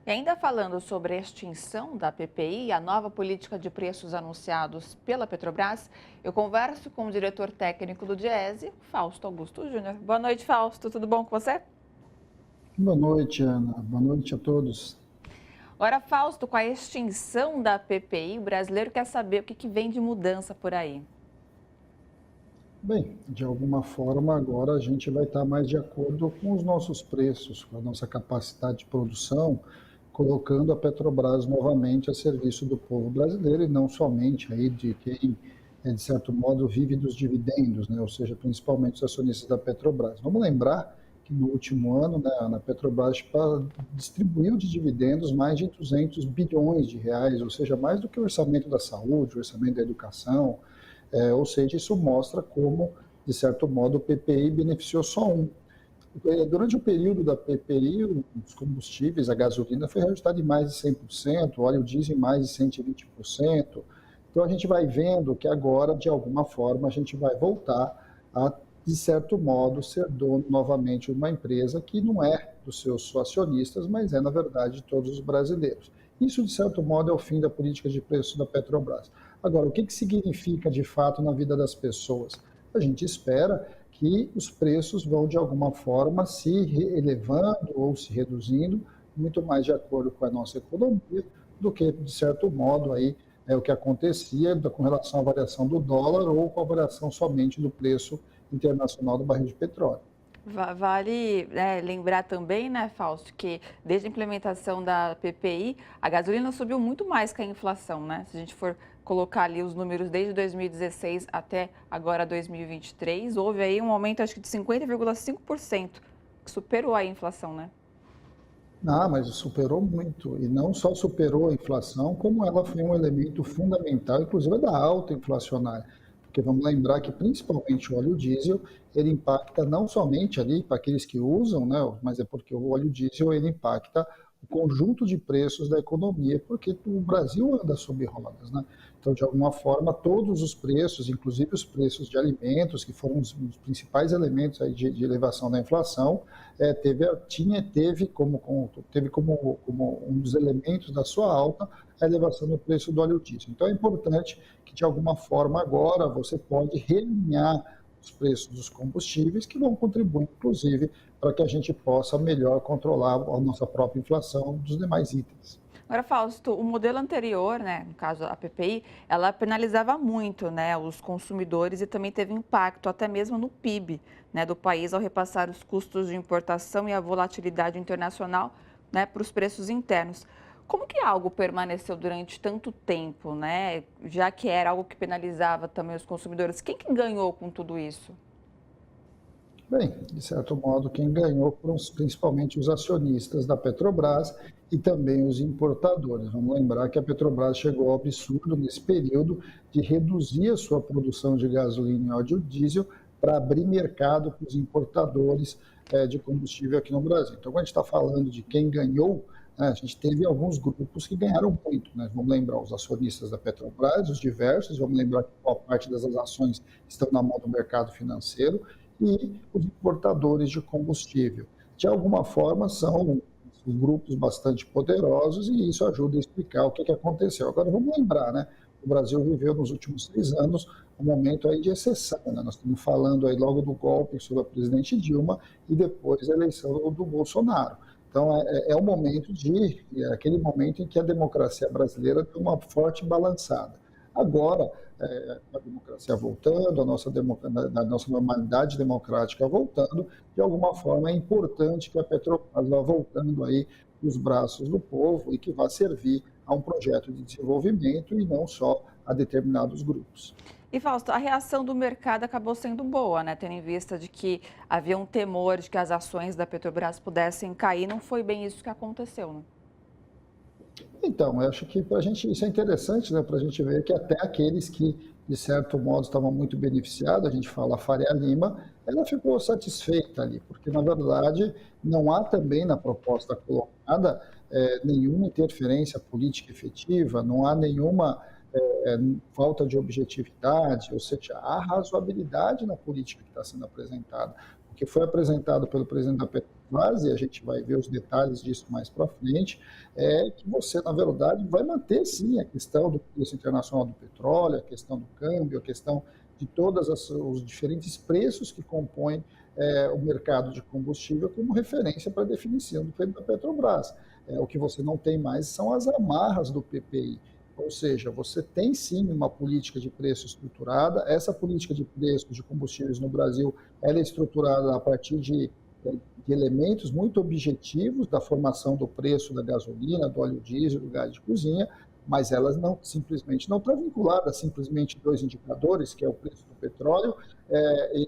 E ainda falando sobre a extinção da PPI e a nova política de preços anunciados pela Petrobras, eu converso com o diretor técnico do Diese, Fausto Augusto Júnior. Boa noite, Fausto. Tudo bom com você? Boa noite, Ana. Boa noite a todos. Ora, Fausto, com a extinção da PPI, o brasileiro quer saber o que vem de mudança por aí. Bem, de alguma forma agora a gente vai estar mais de acordo com os nossos preços, com a nossa capacidade de produção, colocando a Petrobras novamente a serviço do povo brasileiro e não somente aí de quem, de certo modo, vive dos dividendos, né? Ou seja, principalmente os acionistas da Petrobras. Vamos lembrar que no último ano, né, a Petrobras distribuiu de dividendos mais de 200 bilhões de reais, ou seja, mais do que o orçamento da saúde, o orçamento da educação. Ou seja, isso mostra como, de certo modo, o PPI beneficiou só um. Durante o período da PPI, os combustíveis, a gasolina foi reajustada em mais de 100%, o óleo diesel em mais de 120%. Então, a gente vai vendo que agora, de alguma forma, a gente vai voltar a, de certo modo, ser dono novamente de uma empresa que não é dos seus acionistas, mas é, na verdade, de todos os brasileiros. Isso, de certo modo, é o fim da política de preço da Petrobras. Agora, o que significa, de fato, na vida das pessoas? A gente espera que os preços vão, de alguma forma, se elevando ou se reduzindo, muito mais de acordo com a nossa economia, do que, de certo modo, aí, o que acontecia com relação à variação do dólar ou com a variação somente do preço internacional do barril de petróleo. Vale, lembrar também, né, Fausto, que desde a implementação da PPI, a gasolina subiu muito mais que a inflação, né? Se a gente for colocar ali os números desde 2016 até agora 2023, houve aí um aumento, acho que de 50,5%, que superou a inflação, né? Ah, mas superou muito. E não só superou a inflação, como ela foi um elemento fundamental, inclusive da alta inflacionária. Porque vamos lembrar que principalmente o óleo diesel, ele impacta não somente ali para aqueles que usam, né, mas é porque o óleo diesel ele impacta o conjunto de preços da economia, porque o Brasil anda sob rodas, né? Então, de alguma forma, todos os preços, inclusive os preços de alimentos, que foram os principais elementos aí de elevação da inflação, teve como um dos elementos da sua alta a elevação do preço do óleo diesel. Então é importante que, de alguma forma, agora você pode realinhar os preços dos combustíveis, que vão contribuir, inclusive, para que a gente possa melhor controlar a nossa própria inflação dos demais itens. Agora, Fausto, o modelo anterior, né, no caso a PPI, ela penalizava muito, né, os consumidores e também teve impacto até mesmo no PIB, né, do país ao repassar os custos de importação e a volatilidade internacional, né, para os preços internos. Como que algo permaneceu durante tanto tempo, né, já que era algo que penalizava também os consumidores? Quem que ganhou com tudo isso? Bem, de certo modo, quem ganhou foram principalmente os acionistas da Petrobras e também os importadores. Vamos lembrar que a Petrobras chegou ao absurdo nesse período de reduzir a sua produção de gasolina e óleo diesel para abrir mercado para os importadores de combustível aqui no Brasil. Então, quando a gente está falando de quem ganhou, né, a gente teve alguns grupos que ganharam muito, né? Vamos lembrar os acionistas da Petrobras, os diversos, vamos lembrar que boa parte das ações estão na mão do mercado financeiro, e os importadores de combustível. De alguma forma, são grupos bastante poderosos e isso ajuda a explicar o que aconteceu. Agora, vamos lembrar, né? O Brasil viveu nos últimos 6 anos um momento aí de exceção, né? Nós estamos falando aí logo do golpe sobre a presidente Dilma e depois a eleição do Bolsonaro. Então, é um momento aquele momento em que a democracia brasileira deu uma forte balançada. Agora, a democracia voltando, a nossa normalidade democrática voltando, de alguma forma é importante que a Petrobras vá voltando aí os braços do povo e que vá servir a um projeto de desenvolvimento e não só a determinados grupos. E, Fausto, a reação do mercado acabou sendo boa, né? Tendo em vista de que havia um temor de que as ações da Petrobras pudessem cair, não foi bem isso que aconteceu, né? Então, eu acho que para a gente isso é interessante, né, para a gente ver que até aqueles que, de certo modo, estavam muito beneficiados, a gente fala a Faria Lima, ela ficou satisfeita ali, porque, na verdade, não há também na proposta colocada nenhuma interferência política efetiva, não há nenhuma falta de objetividade, ou seja, há razoabilidade na política que está sendo apresentada. O que foi apresentado pelo presidente da Petrobras, e a gente vai ver os detalhes disso mais para frente, é que você, na verdade, vai manter sim a questão do preço internacional do petróleo, a questão do câmbio, a questão de todos os diferentes preços que compõem o mercado de combustível como referência para a definição do preço da Petrobras. O que você não tem mais são as amarras do PPI. Ou seja, você tem sim uma política de preço estruturada. Essa política de preços de combustíveis no Brasil ela é estruturada a partir de elementos muito objetivos da formação do preço da gasolina, do óleo diesel, do gás de cozinha, mas elas não simplesmente não estão vinculadas a simplesmente dois indicadores, que é o preço do petróleo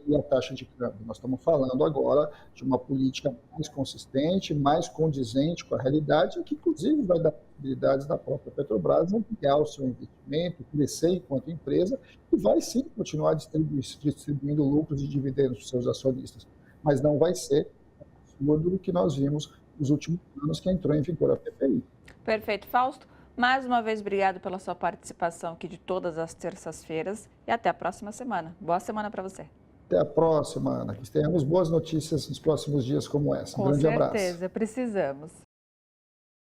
e a taxa de câmbio. Nós estamos falando agora de uma política mais consistente, mais condizente com a realidade, que inclusive vai dar possibilidades da própria Petrobras ampliar o seu investimento, crescer enquanto empresa, e vai sim continuar distribuindo lucros e dividendos para os seus acionistas, mas não vai ser do que nós vimos nos últimos anos que entrou em vigor a PPI. Perfeito, Fausto. Mais uma vez, obrigado pela sua participação aqui de todas as terças-feiras e até a próxima semana. Boa semana para você. Até a próxima, Ana. Que tenhamos boas notícias nos próximos dias como essa. Um grande abraço. Com certeza, precisamos.